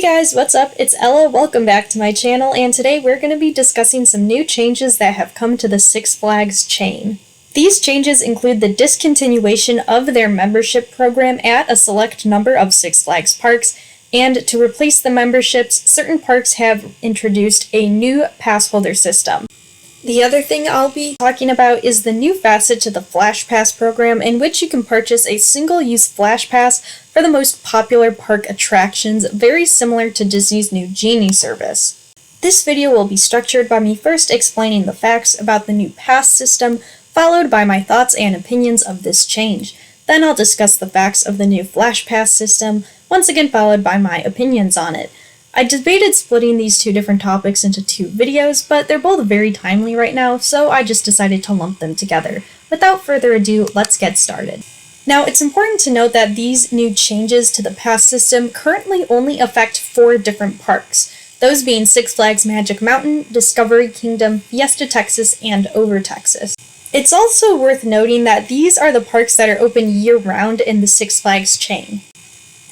guys, what's up? It's Ella, welcome back to my channel, and today we're going to be discussing some new changes that have come to the Six Flags chain. These changes include the discontinuation of their membership program at a select number of Six Flags parks, and to replace the memberships, certain parks have introduced a new pass holder system. The other thing I'll be talking about is the new facet to the Flash Pass program, in which you can purchase a single-use Flash Pass for the most popular park attractions, very similar to Disney's new Genie service. This video will be structured by me first explaining the facts about the new pass system, followed by my thoughts and opinions of this change. Then I'll discuss the facts of the new Flash Pass system, once again followed by my opinions on it. I debated splitting these two different topics into two videos, but they're both very timely right now, so I just decided to lump them together. Without further ado, let's get started. Now, it's important to note that these new changes to the pass system currently only affect 4 different parks, those being Six Flags Magic Mountain, Discovery Kingdom, Fiesta Texas, and Over Texas. It's also worth noting that these are the parks that are open year-round in the Six Flags chain.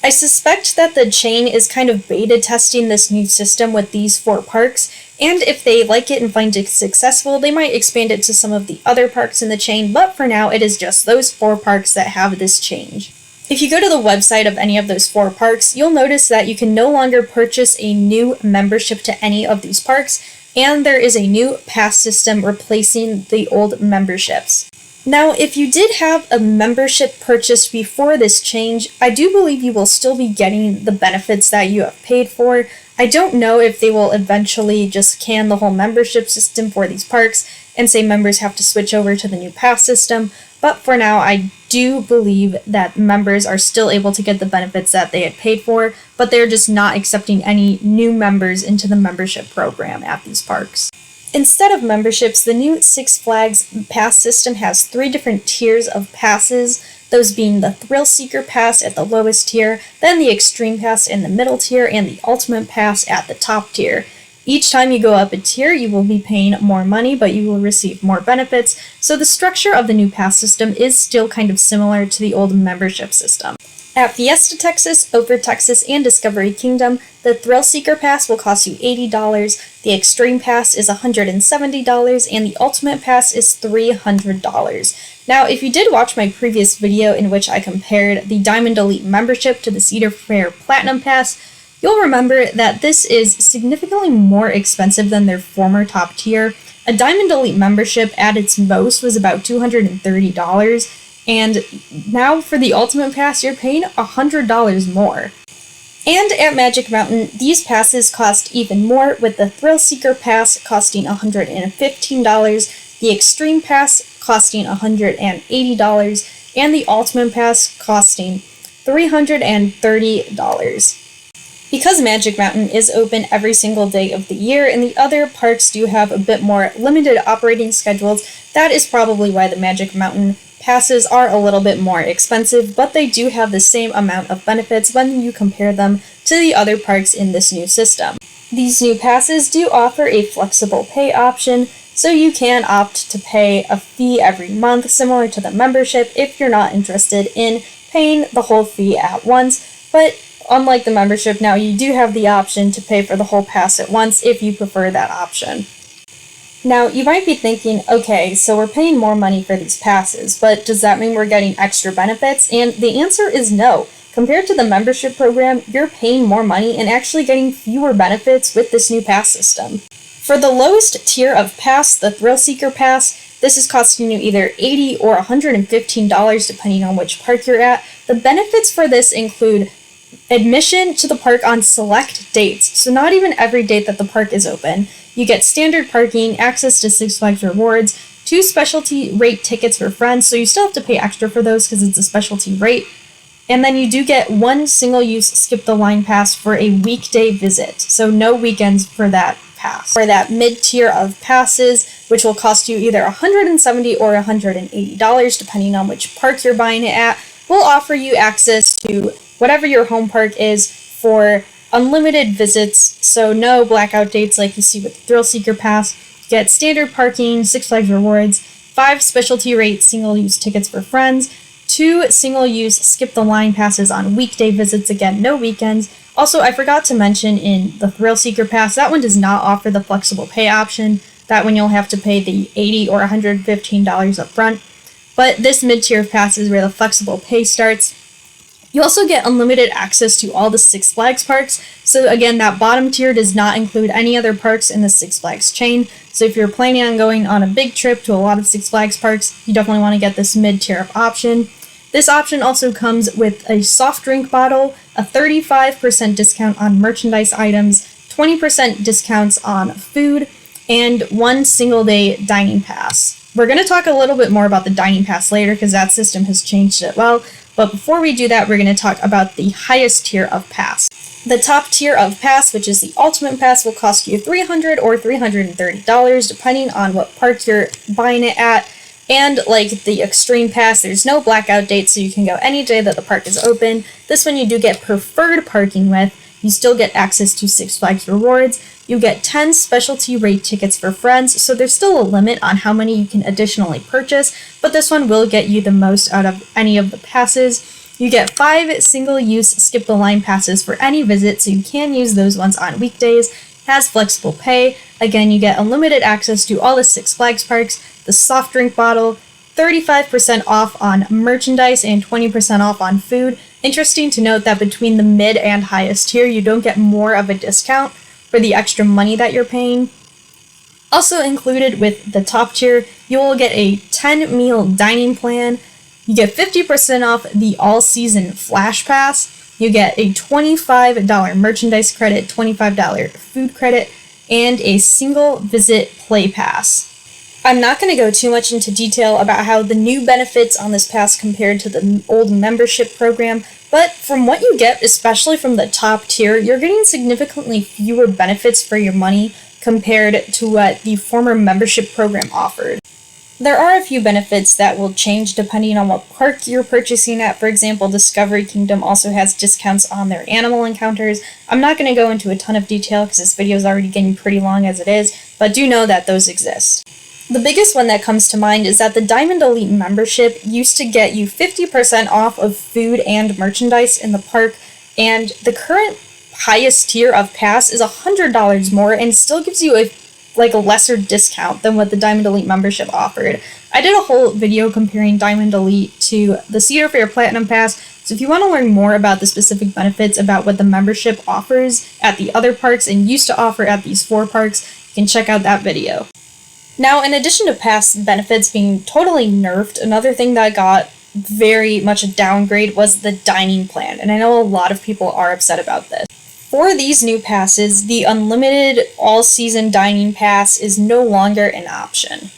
I suspect that the chain is kind of beta testing this new system with these 4 parks, and if they like it and find it successful, they might expand it to some of the other parks in the chain, but for now it is just those 4 parks that have this change. If you go to the website of any of those 4 parks, you'll notice that you can no longer purchase a new membership to any of these parks, and there is a new pass system replacing the old memberships. Now, if you did have a membership purchased before this change, I do believe you will still be getting the benefits that you have paid for. I don't know if they will eventually just can the whole membership system for these parks and say members have to switch over to the new pass system, but for now I do believe that members are still able to get the benefits that they had paid for, but they're just not accepting any new members into the membership program at these parks. Instead of memberships, the new Six Flags pass system has 3 different tiers of passes, those being the Thrill Seeker Pass at the lowest tier, then the Extreme Pass in the middle tier, and the Ultimate Pass at the top tier. Each time you go up a tier, you will be paying more money, but you will receive more benefits, so the structure of the new pass system is still kind of similar to the old membership system. At Fiesta Texas, Over Texas, and Discovery Kingdom, the Thrill Seeker Pass will cost you $80, the Extreme Pass is $170, and the Ultimate Pass is $300. Now, if you did watch my previous video in which I compared the Diamond Elite membership to the Cedar Fair Platinum Pass, you'll remember that this is significantly more expensive than their former top tier. A Diamond Elite membership at its most was about $230, and now for the Ultimate Pass, you're paying $100 more. And at Magic Mountain, these passes cost even more, with the Thrill Seeker Pass costing $115, the Extreme Pass costing $180, and the Ultimate Pass costing $330. Because Magic Mountain is open every single day of the year, and the other parks do have a bit more limited operating schedules, that is probably why the Magic Mountain passes are a little bit more expensive, but they do have the same amount of benefits when you compare them to the other parks in this new system. These new passes do offer a flexible pay option, so you can opt to pay a fee every month, similar to the membership, if you're not interested in paying the whole fee at once, but unlike the membership, now you do have the option to pay for the whole pass at once if you prefer that option. Now, you might be thinking, okay, so we're paying more money for these passes, but does that mean we're getting extra benefits? And the answer is no. Compared to the membership program, you're paying more money and actually getting fewer benefits with this new pass system. For the lowest tier of pass, the Thrill Seeker Pass, this is costing you either $80 or $115 depending on which park you're at. The benefits for this include admission to the park on select dates, so not even every date that the park is open. You get standard parking, access to Six Flags rewards, 2 specialty rate tickets for friends, so you still have to pay extra for those because it's a specialty rate. And then you do get 1 single-use skip the line pass for a weekday visit, so no weekends for that pass. For that mid-tier of passes, which will cost you either $170 or $180 depending on which park you're buying it at, will offer you access to whatever your home park is for unlimited visits, so no blackout dates like you see with the Thrill Seeker Pass. You get standard parking, Six Flags rewards, 5 specialty rate single-use tickets for friends, 2 single-use skip-the-line passes on weekday visits, again, no weekends, Also, I forgot to mention in the Thrill Seeker Pass, that one does not offer the flexible pay option. That one you'll have to pay the $80 or $115 up front. But this mid-tier pass is where the flexible pay starts. You also get unlimited access to all the Six Flags parks. So again, that bottom tier does not include any other parks in the Six Flags chain. So if you're planning on going on a big trip to a lot of Six Flags parks, you definitely want to get this mid-tier option. This option also comes with a soft drink bottle, a 35% discount on merchandise items, 20% discounts on food, and one single day dining pass. We're going to talk a little bit more about the dining pass later because that system has changed as well. But before we do that, we're going to talk about the highest tier of pass. The top tier of pass, which is the Ultimate Pass, will cost you $300 or $330 depending on what park you're buying it at. And like the Extreme Pass, there's no blackout date, so you can go any day that the park is open. This one you do get preferred parking with. You still get access to Six Flags rewards. You get 10 specialty rate tickets for friends, so there's still a limit on how many you can additionally purchase, but this one will get you the most out of any of the passes. You get 5 single-use skip the line passes for any visit, so you can use those ones on weekdays. Has flexible pay. Again, you get unlimited access to all the Six Flags parks, the soft drink bottle, 35% off on merchandise, and 20% off on food. Interesting to note that between the mid and highest tier, you don't get more of a discount for the extra money that you're paying. Also included with the top tier, you will get a 10-meal dining plan. You get 50% off the all-season Flash Pass. You get a $25 merchandise credit, $25 food credit, and a single visit play pass. I'm not going to go too much into detail about how the new benefits on this pass compared to the old membership program, but from what you get, especially from the top tier, you're getting significantly fewer benefits for your money compared to what the former membership program offered. There are a few benefits that will change depending on what park you're purchasing at. For example, Discovery Kingdom also has discounts on their animal encounters. I'm not going to go into a ton of detail because this video is already getting pretty long as it is, but do know that those exist. The biggest one that comes to mind is that the Diamond Elite membership used to get you 50% off of food and merchandise in the park, and the current highest tier of pass is $100 more and still gives you a lesser discount than what the Diamond Elite membership offered. I did a whole video comparing Diamond Elite to the Cedar Fair Platinum Pass, so if you want to learn more about the specific benefits about what the membership offers at the other parks and used to offer at these 4 parks, you can check out that video. Now, in addition to pass benefits being totally nerfed, another thing that got very much a downgrade was the dining plan, and I know a lot of people are upset about this. For these new passes, the unlimited all-season dining pass is no longer an option.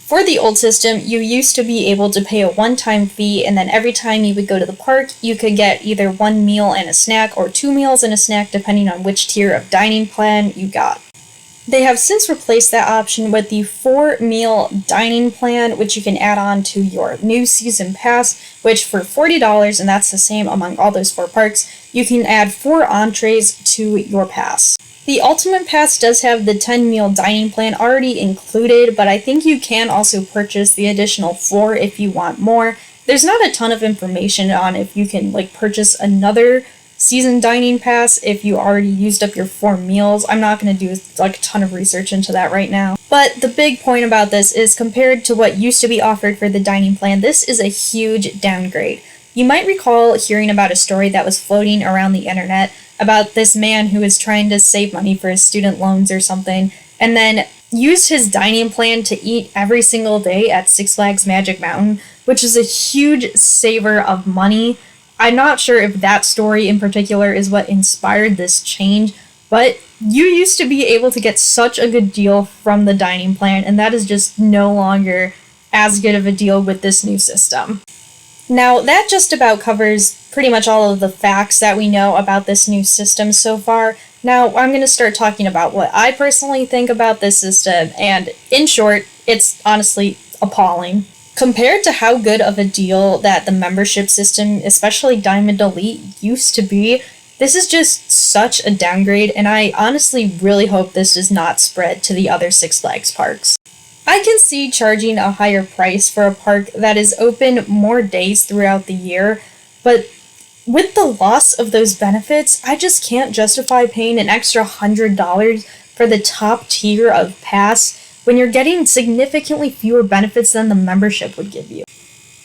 For the old system, you used to be able to pay a one-time fee, and then every time you would go to the park, you could get either 1 meal and a snack or 2 meals and a snack depending on which tier of dining plan you got. They have since replaced that option with the 4-meal dining plan, which you can add on to your new season pass, which for $40, and that's the same among all those 4 parks, you can add 4 entrees to your pass. The Ultimate Pass does have the 10-meal dining plan already included, but I think you can also purchase the additional 4 if you want more. There's not a ton of information on if you can purchase another season dining pass if you already used up your 4 meals. I'm not going to do a ton of research into that right now. But the big point about this is compared to what used to be offered for the dining plan, this is a huge downgrade. You might recall hearing about a story that was floating around the internet about this man who was trying to save money for his student loans or something, and then used his dining plan to eat every single day at Six Flags Magic Mountain, which is a huge saver of money. I'm not sure if that story in particular is what inspired this change, but you used to be able to get such a good deal from the dining plan, and that is just no longer as good of a deal with this new system. Now, that just about covers pretty much all of the facts that we know about this new system so far. Now, I'm going to start talking about what I personally think about this system, and in short, it's honestly appalling. Compared to how good of a deal that the membership system, especially Diamond Elite, used to be, this is just such a downgrade, and I honestly really hope this does not spread to the other Six Flags parks. I can see charging a higher price for a park that is open more days throughout the year, but With the loss of those benefits, I just can't justify paying an extra $100 for the top tier of pass when you're getting significantly fewer benefits than the membership would give you.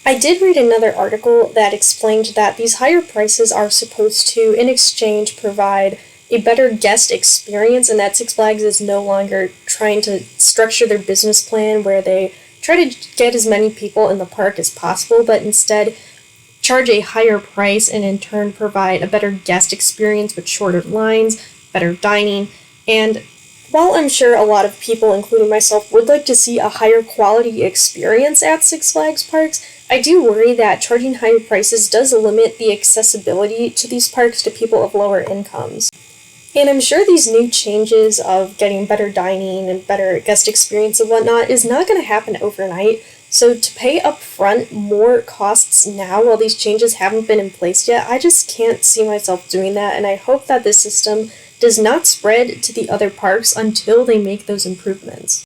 I did read another article that explained that these higher prices are supposed to, in exchange, provide a better guest experience, and that Six Flags is no longer trying to structure their business plan where they try to get as many people in the park as possible, but instead charge a higher price and in turn provide a better guest experience with shorter lines, better dining, and while I'm sure a lot of people, including myself, would like to see a higher quality experience at Six Flags parks, I do worry that charging higher prices does limit the accessibility to these parks to people of lower incomes. And I'm sure these new changes of getting better dining and better guest experience and whatnot is not going to happen overnight. So to pay upfront more costs now while these changes haven't been in place yet, I just can't see myself doing that, and I hope that this system does not spread to the other parks until they make those improvements.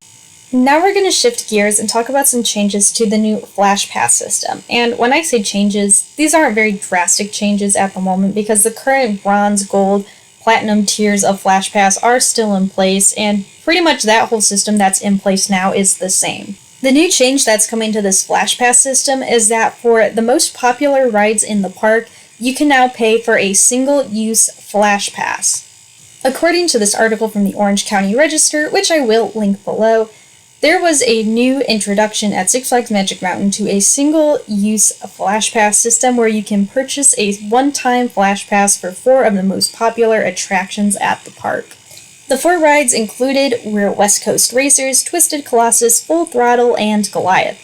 Now we're going to shift gears and talk about some changes to the new Flash Pass system. And when I say changes, these aren't very drastic changes at the moment because the current bronze, gold, platinum tiers of Flash Pass are still in place, and pretty much that whole system that's in place now is the same. The new change that's coming to this Flash Pass system is that for the most popular rides in the park, you can now pay for a single-use Flash Pass. According to this article from the Orange County Register, which I will link below, there was a new introduction at Six Flags Magic Mountain to a single-use Flash Pass system where you can purchase a one-time Flash Pass for 4 of the most popular attractions at the park. The 4 rides included were West Coast Racers, Twisted Colossus, Full Throttle, and Goliath.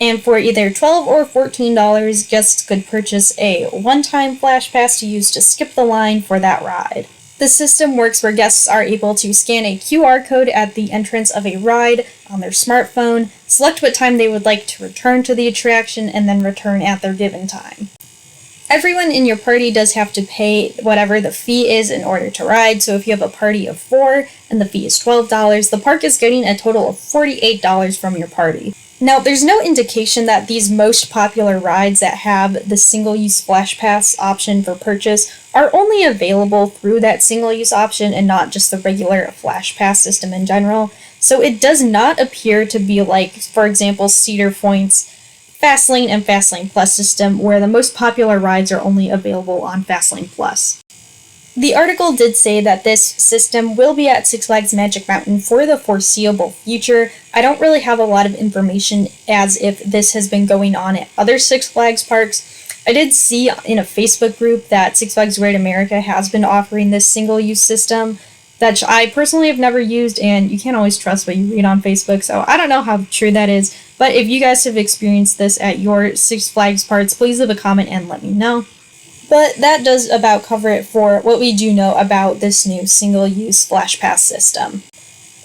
And for either $12 or $14, guests could purchase a one-time Flash Pass to use to skip the line for that ride. The system works where guests are able to scan a QR code at the entrance of a ride on their smartphone, select what time they would like to return to the attraction, and then return at their given time. Everyone in your party does have to pay whatever the fee is in order to ride, so if you have a party of 4 and the fee is $12, the park is getting a total of $48 from your party. Now, there's no indication that these most popular rides that have the single-use Flash Pass option for purchase are only available through that single-use option and not just the regular Flash Pass system in general. So it does not appear to be like, for example, Cedar Point's Fastlane and Fastlane Plus system, where the most popular rides are only available on Fastlane Plus. The article did say that this system will be at Six Flags Magic Mountain for the foreseeable future. I don't really have a lot of information as if this has been going on at other Six Flags parks. I did see in a Facebook group that Six Flags Great America has been offering this single-use system that I personally have never used, and you can't always trust what you read on Facebook, so I don't know how true that is. But if you guys have experienced this at your Six Flags parks, please leave a comment and let me know. But that does about cover it for what we do know about this new single-use Flash Pass system.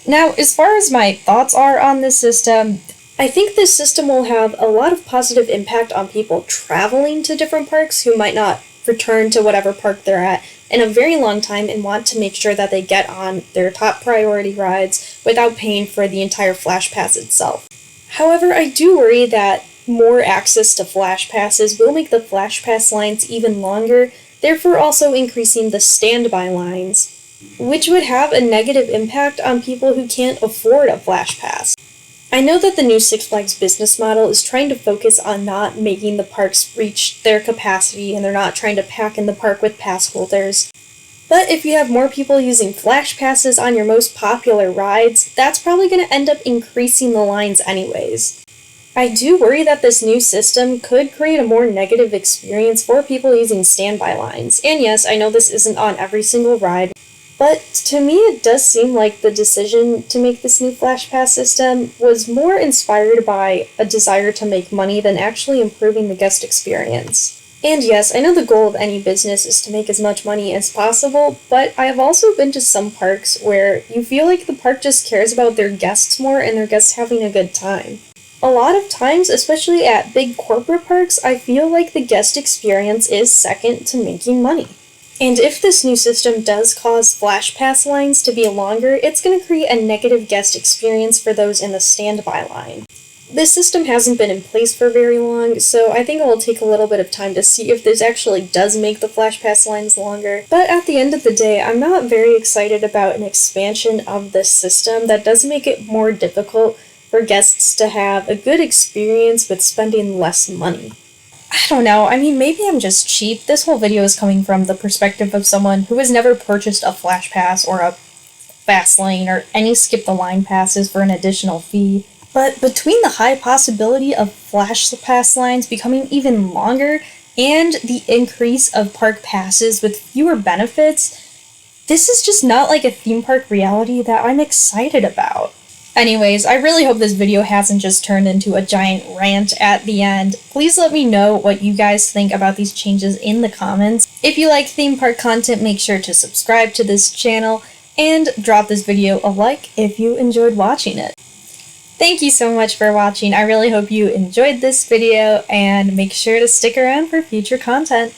Now, as far as my thoughts are on this system, I think this system will have a lot of positive impact on people traveling to different parks who might not return to whatever park they're at in a very long time and want to make sure that they get on their top priority rides without paying for the entire Flash Pass itself. However, I do worry that more access to Flash Passes will make the Flash Pass lines even longer, therefore also increasing the standby lines, which would have a negative impact on people who can't afford a Flash Pass. I know that the new Six Flags business model is trying to focus on not making the parks reach their capacity, and they're not trying to pack in the park with pass holders. But if you have more people using Flash Passes on your most popular rides, that's probably going to end up increasing the lines anyways. I do worry that this new system could create a more negative experience for people using standby lines. And yes, I know this isn't on every single ride, but to me it does seem like the decision to make this new Flash Pass system was more inspired by a desire to make money than actually improving the guest experience. And yes, I know the goal of any business is to make as much money as possible, but I have also been to some parks where you feel like the park just cares about their guests more and their guests having a good time. A lot of times, especially at big corporate parks, I feel like the guest experience is second to making money. And if this new system does cause Flash Pass lines to be longer, it's going to create a negative guest experience for those in the standby line. This system hasn't been in place for very long, so I think it will take a little bit of time to see if this actually does make the flash pass lines longer. But at the end of the day, I'm not very excited about an expansion of this system that does make it more difficult for guests to have a good experience with spending less money. I don't know, I mean, maybe I'm just cheap. This whole video is coming from the perspective of someone who has never purchased a flash pass or a fast lane or any skip the line passes for an additional fee. But between the high possibility of flash pass lines becoming even longer and the increase of park passes with fewer benefits, this is just not like a theme park reality that I'm excited about. Anyways, I really hope this video hasn't just turned into a giant rant at the end. Please let me know what you guys think about these changes in the comments. If you like theme park content, make sure to subscribe to this channel and drop this video a like if you enjoyed watching it. Thank you so much for watching. I really hope you enjoyed this video, and make sure to stick around for future content.